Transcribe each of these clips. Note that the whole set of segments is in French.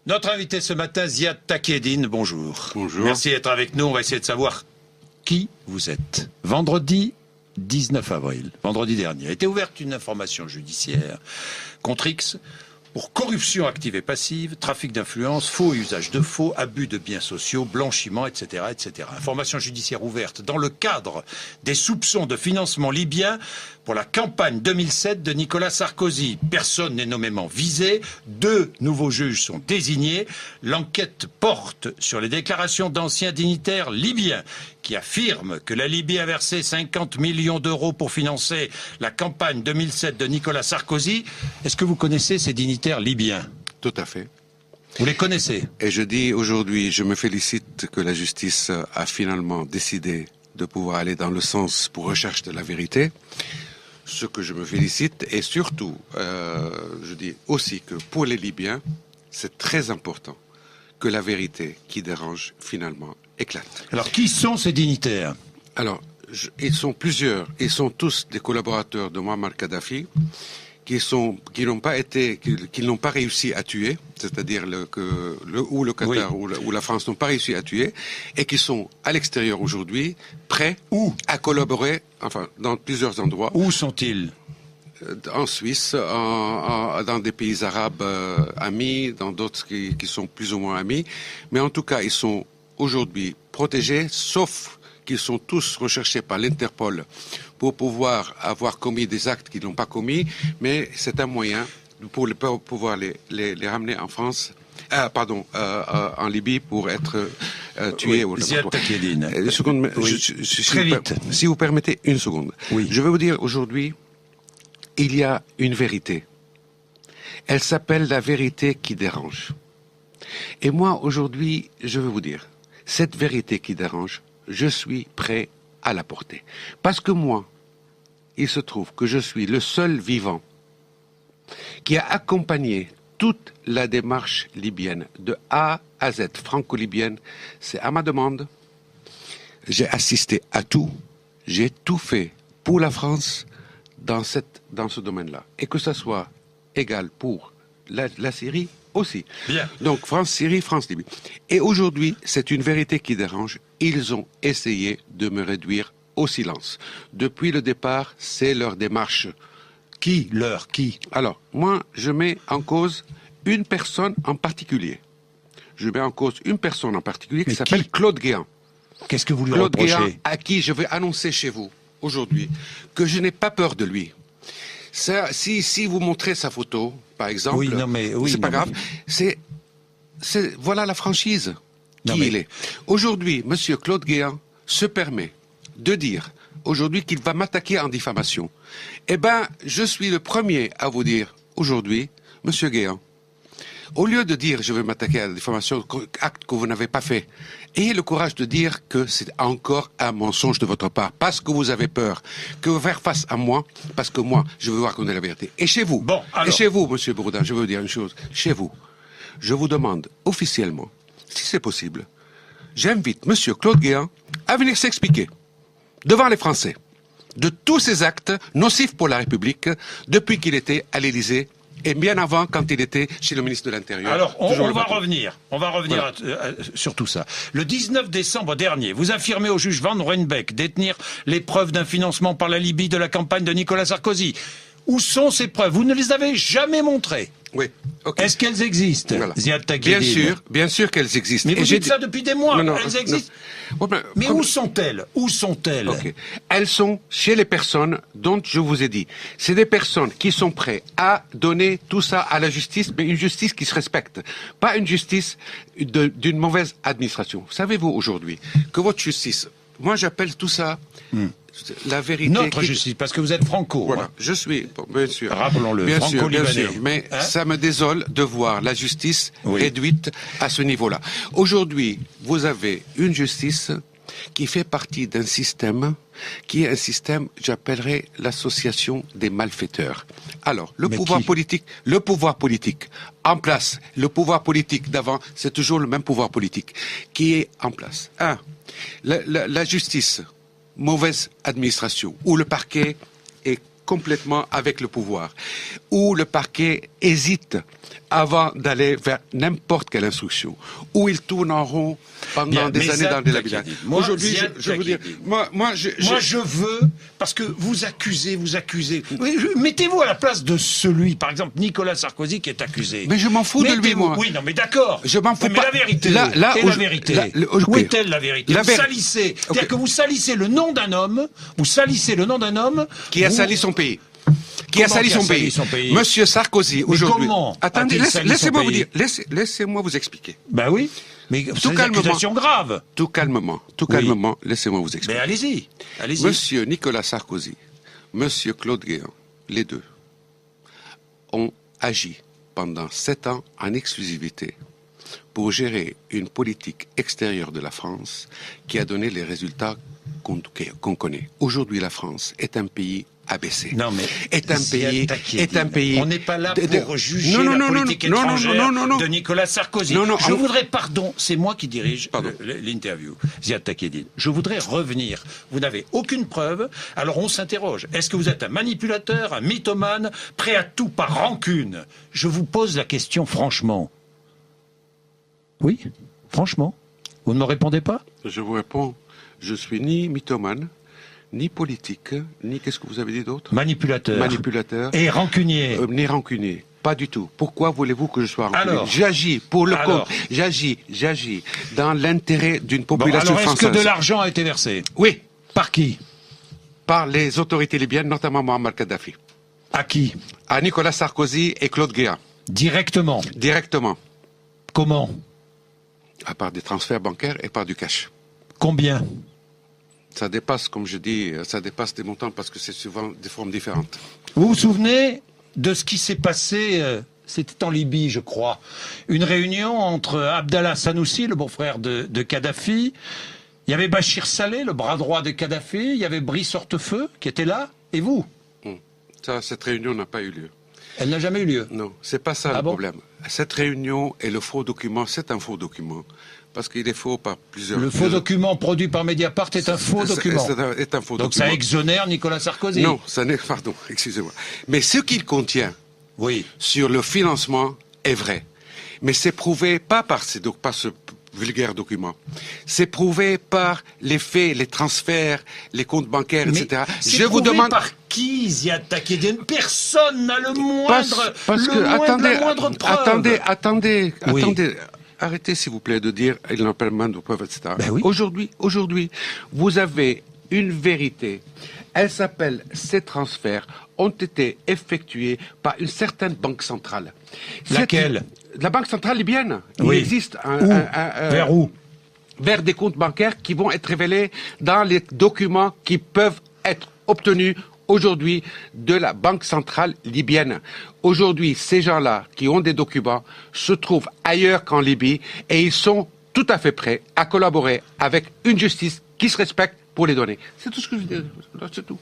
Notre invité ce matin, Ziad Takieddine, bonjour. Bonjour. Merci d'être avec nous. On va essayer de savoir qui vous êtes. Vendredi 19 avril, vendredi dernier, a été ouverte une information judiciaire contre X pour corruption active et passive, trafic d'influence, faux et usage de faux, abus de biens sociaux, blanchiment, etc., etc. Information judiciaire ouverte dans le cadre des soupçons de financement libyen pour la campagne 2007 de Nicolas Sarkozy. Personne n'est nommément visé. 2 nouveaux juges sont désignés. L'enquête porte sur les déclarations d'anciens dignitaires libyens qui affirment que la Libye a versé 50 millions d'euros pour financer la campagne 2007 de Nicolas Sarkozy. Est-ce que vous connaissez ces dignitaires libyens? Tout à fait. Vous les connaissez? Et je dis aujourd'hui, je me félicite que la justice a finalement décidé de pouvoir aller dans le sens pour recherche de la vérité. Ce que je me félicite, et surtout, je dis aussi que pour les Libyens, c'est très important que la vérité qui dérange finalement éclate. Alors, qui sont ces dignitaires? Alors, ils sont plusieurs, ils sont tous des collaborateurs de Muammar Kadhafi, qui n'ont pas réussi à tuer, c'est-à-dire ou le Qatar ou la France n'ont pas réussi à tuer, et qui sont à l'extérieur aujourd'hui, prêts à collaborer, enfin, dans plusieurs endroits. Où sont-ils? En Suisse, dans des pays arabes amis, dans d'autres qui sont plus ou moins amis, mais en tout cas, ils sont aujourd'hui protégés, sauf qu'ils sont tous recherchés par l'Interpol pour pouvoir avoir commis des actes qu'ils n'ont pas commis, mais c'est un moyen pour pouvoir les ramener en France, en Libye pour être tués. Ziad Takieddine. Très vite. Si vous permettez une seconde. Oui. Je vais vous dire aujourd'hui, il y a une vérité. Elle s'appelle la vérité qui dérange. Et moi, aujourd'hui, je veux vous dire, cette vérité qui dérange, je suis prêt à la porter. Parce que moi, il se trouve que je suis le seul vivant qui a accompagné toute la démarche libyenne, de A à Z, franco-libyenne. C'est à ma demande. J'ai assisté à tout. J'ai tout fait pour la France dans ce domaine-là. Et que ça soit égal pour la Syrie aussi. Bien. Donc France-Syrie, France-Libye. Et aujourd'hui, c'est une vérité qui dérange. Ils ont essayé de me réduire au silence. Depuis le départ, c'est leur démarche. Qui? Alors, moi, je mets en cause une personne en particulier. Je mets en cause une personne en particulier qui s'appelle Claude Guéant. Qu'est-ce que vous lui Claude reprochez? Guéant, à qui je vais annoncer chez vous, aujourd'hui, que je n'ai pas peur de lui. Ça, si vous montrez sa photo, par exemple, c'est pas grave. Voilà la franchise il est. Aujourd'hui, Monsieur Claude Guéant se permet de dire aujourd'hui qu'il va m'attaquer en diffamation. Eh ben, je suis le premier à vous dire aujourd'hui, Monsieur Guéant, au lieu de dire je vais m'attaquer à la diffamation, acte que vous n'avez pas fait, ayez le courage de dire que c'est encore un mensonge de votre part, parce que vous avez peur, que vous faire face à moi, parce que moi, je veux voir qu'on est la vérité. Et chez vous, Monsieur Bourdin, je veux vous dire une chose, chez vous, je vous demande officiellement, si c'est possible, j'invite Monsieur Claude Guéant à venir s'expliquer devant les Français de tous ces actes nocifs pour la République depuis qu'il était à l'Élysée et bien avant quand il était chez le ministre de l'Intérieur. Alors, on va revenir voilà. Sur tout ça. Le 19 décembre dernier, vous affirmez au juge Van Ruynbeck détenir les preuves d'un financement par la Libye de la campagne de Nicolas Sarkozy. Où sont ces preuves? Vous ne les avez jamais montrées. Oui. Okay. Est-ce qu'elles existent, Ziad Takieddine? Bien sûr qu'elles existent. Mais vous dites ça depuis des mois. Elles existent. Mais où sont-elles? Okay. Elles sont chez les personnes dont je vous ai dit. C'est des personnes qui sont prêtes à donner tout ça à la justice, mais une justice qui se respecte. Pas une justice d'une mauvaise administration. Savez-vous aujourd'hui que votre justice, moi j'appelle tout ça la vérité. Notre justice, parce que vous êtes franco. Voilà, je suis, bien sûr. Rappelons-le, franco-libanais. Bien sûr, mais ça me désole de voir la justice réduite à ce niveau-là. Aujourd'hui, vous avez une justice qui fait partie d'un système qui est un système, j'appellerais l'association des malfaiteurs. Alors, le pouvoir politique en place, le pouvoir politique d'avant, c'est toujours le même pouvoir politique qui est en place. La justice, mauvaise administration, où le parquet est complètement avec le pouvoir, où le parquet hésite avant d'aller vers n'importe quelle instruction, où ils tournent en rond pendant des années dans des labyrinthes. Aujourd'hui, je veux dire, moi, je veux, parce que vous accusez. Oui, mettez-vous à la place de celui, par exemple, Nicolas Sarkozy qui est accusé. Mais je m'en fous de lui, moi. Oui, non, mais d'accord. Je m'en fous pas. Mais la vérité, où est-elle la vérité? Vous salissez, c'est-à-dire que vous salissez le nom d'un homme, qui a sali son pays. Qui a sali son pays. Monsieur Sarkozy, aujourd'hui. Attendez, laissez-moi vous dire. Laissez-moi vous expliquer. Ben oui. Mais c'est une accusation grave. Tout calmement, laissez-moi vous expliquer. Mais allez-y. Monsieur Nicolas Sarkozy, Monsieur Claude Guéant, les deux, ont agi pendant 7 ans en exclusivité pour gérer une politique extérieure de la France qui a donné les résultats qu'on connaît. Aujourd'hui, la France est un pays abaissé. Non, mais est un pays. On n'est pas là pour juger la politique étrangère de Nicolas Sarkozy. Je voudrais, pardon, c'est moi qui dirige l'interview. Ziad Takieddine. Je voudrais revenir. Vous n'avez aucune preuve. Alors on s'interroge. Est-ce que vous êtes un manipulateur, un mythomane, prêt à tout par rancune? Je vous pose la question franchement. Oui, franchement. Vous ne me répondez pas? Je vous réponds. Je suis ni mythomane, ni politique, ni qu'est-ce que vous avez dit d'autre? Manipulateur. Et rancunier. Ni rancunier. Pas du tout. Pourquoi voulez-vous que je sois rancunier? J'agis pour le compte. J'agis dans l'intérêt d'une population française. Est-ce que de l'argent a été versé? Oui. Par qui? Par les autorités libyennes, notamment Mohamed Kadhafi. À qui? À Nicolas Sarkozy et Claude Guéant. Directement? Directement. Comment? À part des transferts bancaires et par du cash. Combien? Ça dépasse, comme je dis, ça dépasse des montants parce que c'est souvent des formes différentes. Vous vous souvenez de ce qui s'est passé, c'était en Libye, je crois, une réunion entre Abdallah Sanoussi, le beau-frère de Kadhafi, il y avait Bachir Saleh, le bras droit de Kadhafi, il y avait Brice Hortefeux qui était là, et vous? Cette réunion n'a pas eu lieu. Elle n'a jamais eu lieu? Non, c'est pas ça le problème. Cette réunion et le faux document, c'est un faux document. Parce qu'il est faux par plusieurs... Le faux document produit par Mediapart est un faux document. C'est un faux document. Donc ça exonère Nicolas Sarkozy. Non, ça n'est... Pardon, excusez-moi. Mais ce qu'il contient sur le financement est vrai. Mais c'est prouvé pas par ce vulgaire document. C'est prouvé par les faits, les transferts, les comptes bancaires, etc. Je vous demande par qui, Ziad Takieddine? Personne n'a le moindre, la moindre preuve. Attendez. Arrêtez, s'il vous plaît, de dire il n'a pas le moindre preuve, etc. Ben oui. Aujourd'hui, vous avez une vérité. Elle s'appelle ces transferts ont été effectués par une certaine banque centrale. Laquelle? La banque centrale libyenne. Oui. Il existe vers où? Vers des comptes bancaires qui vont être révélés dans les documents qui peuvent être obtenus aujourd'hui de la Banque centrale libyenne. Aujourd'hui, ces gens-là qui ont des documents se trouvent ailleurs qu'en Libye et ils sont tout à fait prêts à collaborer avec une justice qui se respecte pour les donner. C'est tout ce que je dis. C'est tout.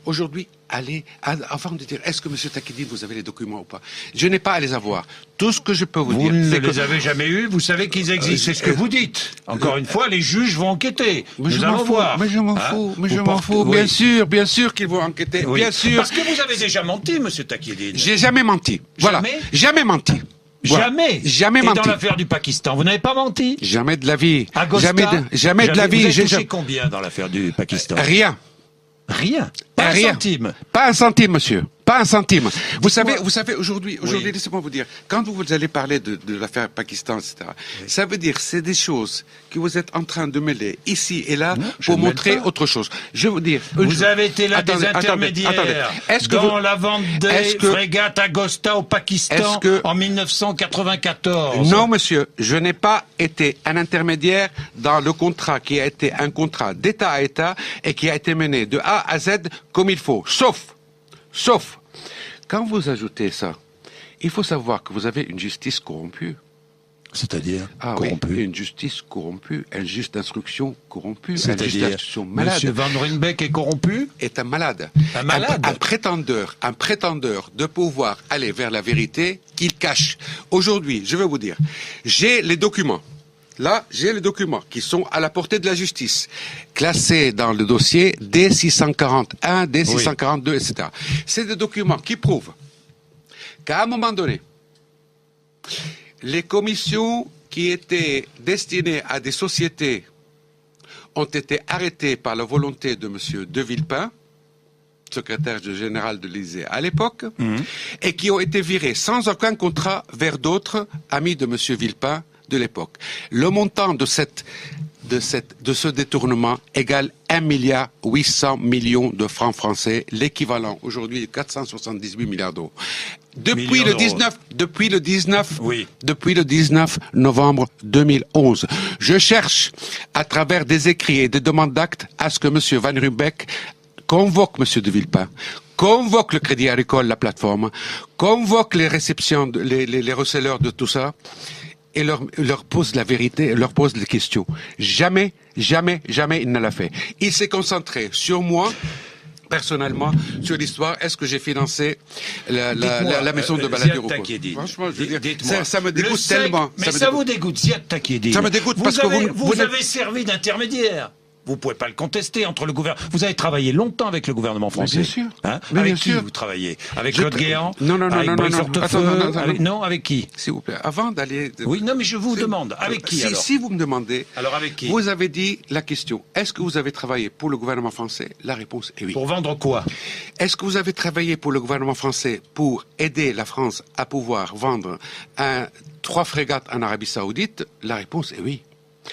Aujourd'hui, allez, avant de dire, est-ce que M. Takieddine, vous avez les documents ou pas? Je n'ai pas à les avoir. Tout ce que je peux vous dire, c'est que... Vous ne les avez jamais eus, vous savez qu'ils existent, c'est ce que vous dites. Encore une fois, les juges vont enquêter. Nous allons voir. Mais je m'en fous. Bien sûr qu'ils vont enquêter. Oui. Bien sûr. Parce que vous avez déjà menti, M. Takieddine. J'ai jamais menti. Voilà. Jamais menti. Jamais. Jamais menti. Et dans l'affaire du Pakistan, vous n'avez pas menti? Jamais de la vie. Agosta, jamais de la vie. Vous avez touché combien dans l'affaire du Pakistan? Rien. Pas un centime. Pas un centime, monsieur. Pas un centime. Vous savez, aujourd'hui, laissez-moi vous dire, quand vous allez parler de l'affaire Pakistan, etc., ça veut dire, c'est des choses que vous êtes en train de mêler ici et là pour montrer autre chose. Je veux dire. Vous avez été là des intermédiaires dans la vente des frégates Agosta au Pakistan en 1994. Non, monsieur, je n'ai pas été un intermédiaire dans le contrat qui a été un contrat d'État à État et qui a été mené de A à Z comme il faut. Sauf, quand vous ajoutez ça, il faut savoir que vous avez une justice corrompue. C'est-à-dire corrompue. Oui, une justice corrompue, une juste instruction corrompue, une juste instruction malade. Monsieur Van Rynbeek est corrompu? Est un malade. Un malade? Un prétendeur de pouvoir aller vers la vérité qu'il cache. Aujourd'hui, je vais vous dire, j'ai les documents. Là, j'ai les documents qui sont à la portée de la justice, classés dans le dossier D641, D642, etc. C'est des documents qui prouvent qu'à un moment donné, Les commissions qui étaient destinées à des sociétés ont été arrêtées par la volonté de M. De Villepin, secrétaire général de l'Élysée à l'époque, et qui ont été virées sans aucun contrat vers d'autres amis de M. Villepin de l'époque. Le montant de ce détournement égale 1,8 milliard de francs français, l'équivalent aujourd'hui de 478 milliards d'euros. Depuis le 19 novembre 2011, je cherche, à travers des écrits et des demandes d'actes, à ce que M. Van Ruymbeck convoque M. De Villepin, convoque le Crédit Agricole, la plateforme, convoque les réceptions, les receleurs de tout ça, et leur pose la vérité, leur pose les questions. Jamais il ne l'a fait. Il s'est concentré sur moi, personnellement, sur l'histoire. Est-ce que j'ai financé la maison de Balladur? Franchement, je veux dire, ça me dégoûte tellement. Mais ça vous dégoûte, Ziad Takieddine. Ça me dégoûte parce que vous avez servi d'intermédiaire. Vous pouvez pas le contester entre le gouvernement. Vous avez travaillé longtemps avec le gouvernement français. Mais bien sûr. Hein, mais avec bien qui sûr. vous travaillez? Avec Claude Guéant? Non. Non, avec qui? S'il vous plaît, avant d'aller... Oui, non, mais je vous demande. Avec qui alors? Si vous me demandez... Alors avec qui? Vous avez dit la question. Est-ce que vous avez travaillé pour le gouvernement français? La réponse est oui. Pour vendre quoi? Est-ce que vous avez travaillé pour le gouvernement français pour aider la France à pouvoir vendre 3 frégates en Arabie Saoudite? La réponse est oui.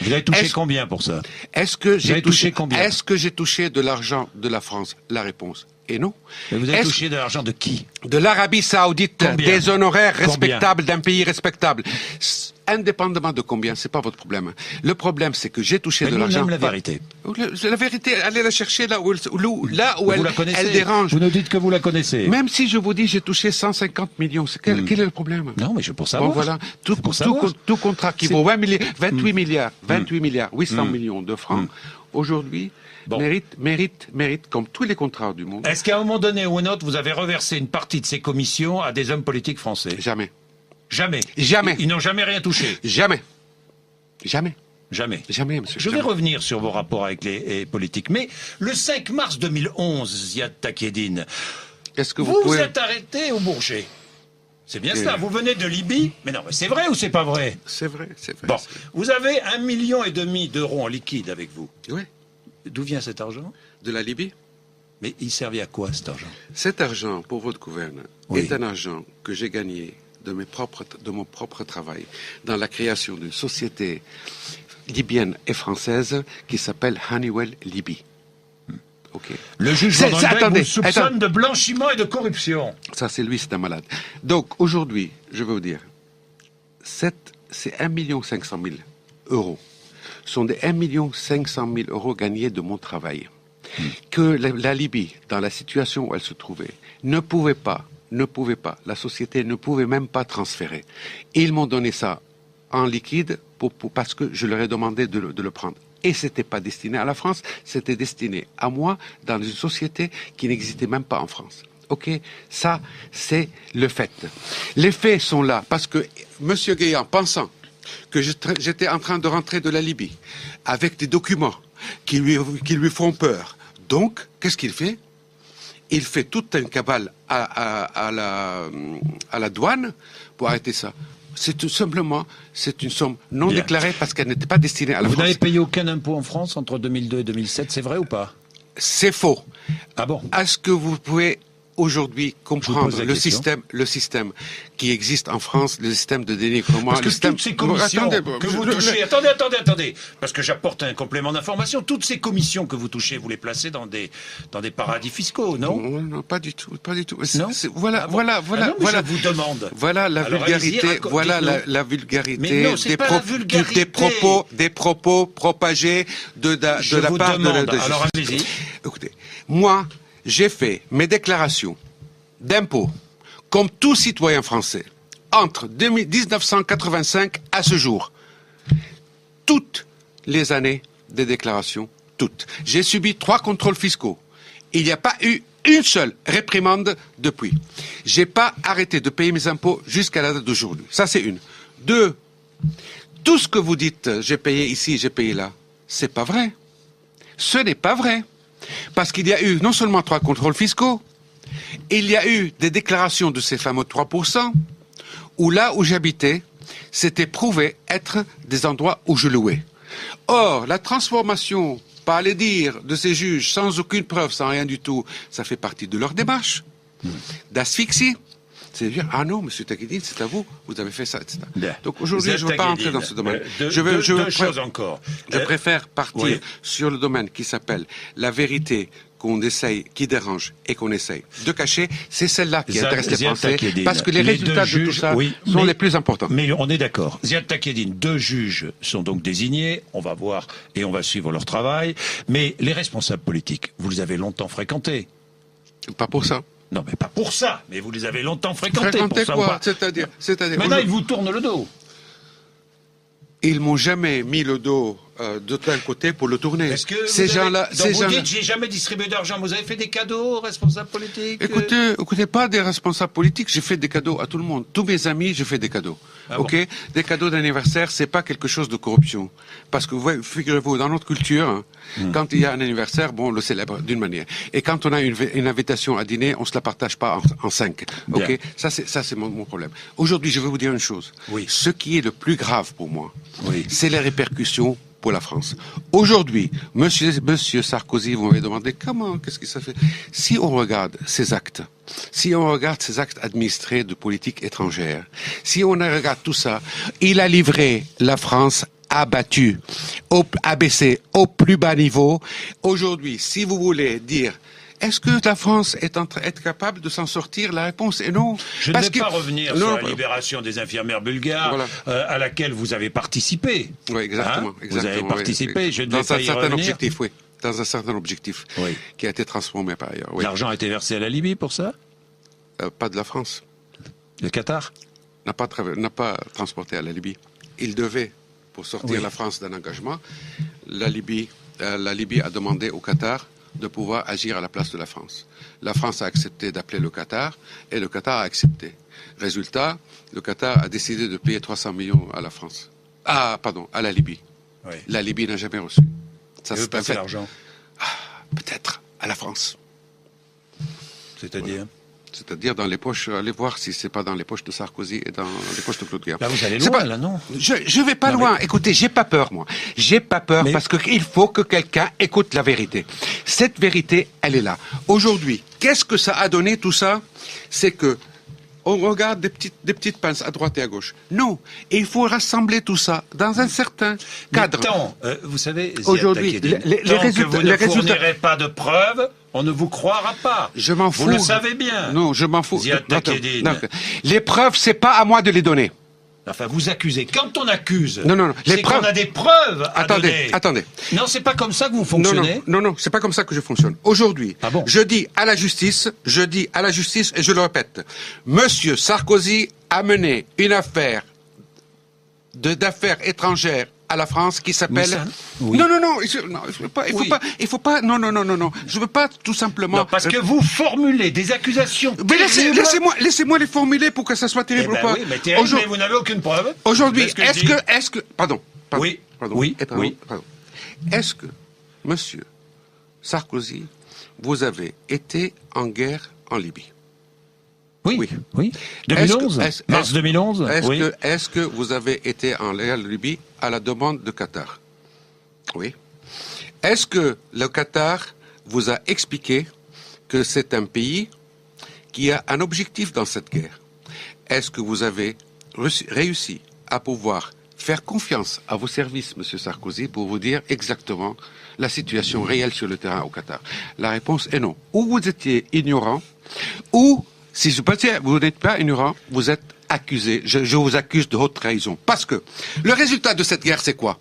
Vous avez touché combien pour ça? Est-ce que j'ai touché combien? Est-ce que j'ai touché de l'argent de la France? La réponse est non. Mais vous avez touché de l'argent de qui? De l'Arabie Saoudite, combien? des honoraires respectables d'un pays respectable. Indépendamment de combien, c'est pas votre problème. Le problème, c'est que j'ai touché de l'argent. Même la vérité. La vérité, allez la chercher là où elle dérange. Vous nous dites que vous la connaissez. Même si je vous dis j'ai touché 150 millions, quel est le problème? Non, mais je pour savoir. Bon, voilà. Tout contrat qui vaut 28 milliards, 800 millions de francs, aujourd'hui, mérite, comme tous les contrats du monde. Est-ce qu'à un moment donné ou un autre, vous avez reversé une partie de ces commissions à des hommes politiques français? Jamais. Jamais. Ils n'ont jamais rien touché. Jamais, monsieur. Je vais revenir sur vos rapports avec les politiques. Mais le 5 mars 2011, Ziad Takieddine, vous êtes arrêté au Bourget. C'est bien cela. Vous venez de Libye. Mais non, mais c'est vrai ou c'est pas vrai? C'est vrai. Bon, vous avez 1,5 million d'euros en liquide avec vous. Oui. D'où vient cet argent? De la Libye. Mais il servait à quoi cet argent? Cet argent, pour votre gouverneur, est un argent que j'ai gagné de mon propre travail dans la création d'une société libyenne et française qui s'appelle Honeywell Libye. Okay. Le juge vous soupçonne de blanchiment et de corruption. Ça, c'est lui, c'est un malade. Donc, aujourd'hui, je veux vous dire, c'est 1,5 million euros. Ce sont des 1,5 million euros gagnés de mon travail. Que la Libye, dans la situation où elle se trouvait, ne pouvait pas, la société ne pouvait même pas transférer. Et ils m'ont donné ça en liquide parce que je leur ai demandé de le prendre. Et c'était pas destiné à la France, c'était destiné à moi dans une société qui n'existait même pas en France. Ok, ça c'est le fait. Les faits sont là parce que M. Guéant, pensant que j'étais en train de rentrer de la Libye avec des documents qui lui font peur. Donc, qu'est-ce qu'il fait? Il fait toute une cabale à la douane pour arrêter ça. C'est tout simplement, c'est une somme non déclarée parce qu'elle n'était pas destinée à la France. Vous n'avez payé aucun impôt en France entre 2002 et 2007, c'est vrai ou pas? C'est faux. Ah bon? Est-ce que vous pouvez aujourd'hui comprendre le système qui existe en France, le système de dénigrement? Parce que toutes ces commissions que vous touchez... Attendez, parce que j'apporte un complément d'information. Toutes ces commissions que vous touchez, vous les placez dans des paradis fiscaux, non? Non, pas du tout. Non? Voilà. Je vous demande. Voilà la vulgarité, la vulgarité des propos propagés de la part de... Alors allez-y. Écoutez, moi, j'ai fait mes déclarations d'impôts, comme tout citoyen français, entre 1985 à ce jour. Toutes les années des déclarations, toutes. J'ai subi 3 contrôles fiscaux. Il n'y a pas eu une seule réprimande depuis. J'ai pas arrêté de payer mes impôts jusqu'à la date d'aujourd'hui. Ça, c'est une. 2, tout ce que vous dites, j'ai payé ici, j'ai payé là, c'est pas vrai. Ce n'est pas vrai. Parce qu'il y a eu non seulement 3 contrôles fiscaux, il y a eu des déclarations de ces fameux 3%, où là où j'habitais, c'était prouvé être des endroits où je louais. Or, la transformation, pas les dire, de ces juges, sans aucune preuve, sans rien du tout, ça fait partie de leur démarche d'asphyxie. C'est de dire, ah non, monsieur Takedine, c'est à vous, vous avez fait ça, etc. Bien. Donc aujourd'hui, je ne veux pas entrer dans ce domaine. Deux choses encore. Je préfère partir sur le domaine qui s'appelle la vérité qu'on essaye, qui dérange et qu'on essaye de cacher. C'est celle-là qui intéresse les Français, parce que les résultats de tout ça sont les plus importants. Mais on est d'accord. Ziad Takedine, 2 juges sont donc désignés. On va voir et on va suivre leur travail. Mais les responsables politiques, vous les avez longtemps fréquentés. Pas pour ça. Non, mais pas pour ça. Mais vous les avez longtemps fréquentés. Fréquenter pour quoi? ça. C'est-à-dire. Maintenant, ils vous tournent le dos. Ils m'ont jamais mis le dos de tel côté pour le tourner. Est-ce que ces gens-là, vous dites, j'ai jamais distribué d'argent. Vous avez fait des cadeaux aux responsables politiques? Écoutez, pas des responsables politiques. J'ai fait des cadeaux à tout le monde. Tous mes amis, j'ai fait des cadeaux. Ah ok, bon. Des cadeaux d'anniversaire, c'est pas quelque chose de corruption. Parce que figurez-vous, dans notre culture, hein, quand il y a un anniversaire, bon, on le célèbre d'une manière. Et quand on a une invitation à dîner, on se la partage pas en 5. Ok, Bien. ça c'est mon problème. Aujourd'hui, je vais vous dire une chose. Oui. Ce qui est le plus grave pour moi, Oui. c'est les répercussions pour la France. Aujourd'hui, monsieur Sarkozy, vous m'avez demandé qu'est-ce que ça fait? Si on regarde ces actes, administrés de politique étrangère, si on regarde tout ça, il a livré la France abattue, abaissée au plus bas niveau. Aujourd'hui, si vous voulez dire est-ce que la France est capable de s'en sortir? La réponse est non. Je ne vais pas revenir sur la libération des infirmières bulgares, à laquelle vous avez participé. Oui, exactement. Vous avez participé, je ne vais pas y revenir. Dans un certain objectif, qui a été transformé par ailleurs. Oui. L'argent a été versé à la Libye pour ça? Pas de la France. Le Qatar? N'a pas transporté à la Libye. Il devait, pour sortir la France d'un engagement, la Libye a demandé au Qatar de pouvoir agir à la place de la France. La France a accepté d'appeler le Qatar et le Qatar a accepté. Résultat, le Qatar a décidé de payer 300 millions à la France. À la Libye. Oui. La Libye n'a jamais reçu. Ça veut passer l'argent. Peut-être à la France. C'est-à-dire dans les poches, allez voir si c'est pas dans les poches de Sarkozy et dans les poches de Claude Guéant. Là, vous allez loin, là, non? Je vais pas loin. Mais... Écoutez, j'ai pas peur, moi. J'ai pas peur parce qu'il faut que quelqu'un écoute la vérité. Cette vérité, elle est là. Aujourd'hui, qu'est-ce que ça a donné tout ça? C'est que on regarde des petites pinces à droite et à gauche. Non, il faut rassembler tout ça dans un certain cadre. Mais tant, vous savez, aujourd'hui, les résultats, vous ne fournirez pas de preuves, on ne vous croira pas. Je m'en fous. Vous le savez bien. Non, je m'en fous. Les preuves, c'est pas à moi de les donner. Enfin, vous accusez. Quand on accuse, c'est qu'on a des preuves à donner. Attendez. Non, c'est pas comme ça que vous fonctionnez. Non, c'est pas comme ça que je fonctionne. Aujourd'hui, je dis à la justice, et je le répète, Monsieur Sarkozy a mené une affaire d'affaires étrangères à la France qui s'appelle... Non, il faut pas, non, je veux pas tout simplement... Non, parce que vous formulez des accusations mais laissez-moi les formuler pour que ça soit terrible ou pas. Oui, mais terrible, mais vous n'avez aucune preuve. Aujourd'hui, est-ce que... Pardon. Oui. Est-ce que, monsieur Sarkozy, vous avez été en guerre en Libye? Oui. 2011. Mars 2011. Est-ce que vous avez été en Libye à la demande de Qatar? Oui. Est-ce que le Qatar vous a expliqué que c'est un pays qui a un objectif dans cette guerre? Est-ce que vous avez réussi à pouvoir faire confiance à vos services, monsieur Sarkozy, pour vous dire exactement la situation réelle sur le terrain au Qatar? La réponse est non. Ou vous étiez ignorant, ou si vous n'êtes pas ignorant, vous êtes accusé. Je vous accuse de haute trahison. Parce que le résultat de cette guerre, c'est quoi?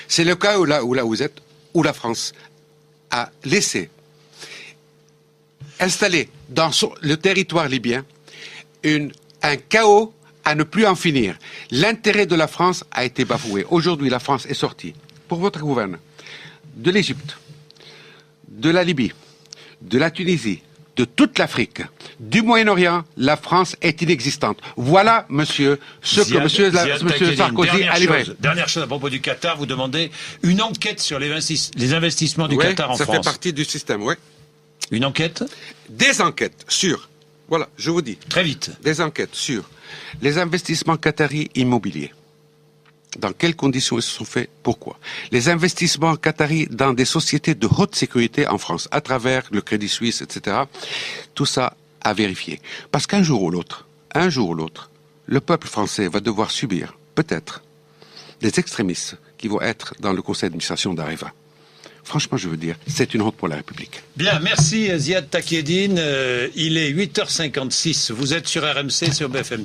C'est le cas où vous êtes, où la France a laissé installer dans le territoire libyen un chaos à ne plus en finir. L'intérêt de la France a été bafoué. Aujourd'hui, la France est sortie, pour votre gouvernement, de l'Égypte, de la Libye, de la Tunisie, de toute l'Afrique, du Moyen-Orient, la France est inexistante. Voilà, monsieur, monsieur Sarkozy a livré. Dernière chose à propos du Qatar, vous demandez une enquête sur les investissements du Qatar en France. Ça fait partie du système, oui. Une enquête? Des enquêtes sur Voilà, je vous dis. Très vite. Des enquêtes sur les investissements qataris immobiliers. Dans quelles conditions ils se sont faits? Pourquoi? Les investissements qataris dans des sociétés de haute sécurité en France, à travers le Crédit Suisse, etc. Tout ça à vérifier. Parce qu'un jour ou l'autre, le peuple français va devoir subir, peut-être, des extrémistes qui vont être dans le conseil d'administration d'Areva. Franchement, je veux dire, c'est une honte pour la République. Bien, merci Ziad Takieddine. Il est 8h56. Vous êtes sur RMC, sur BFM.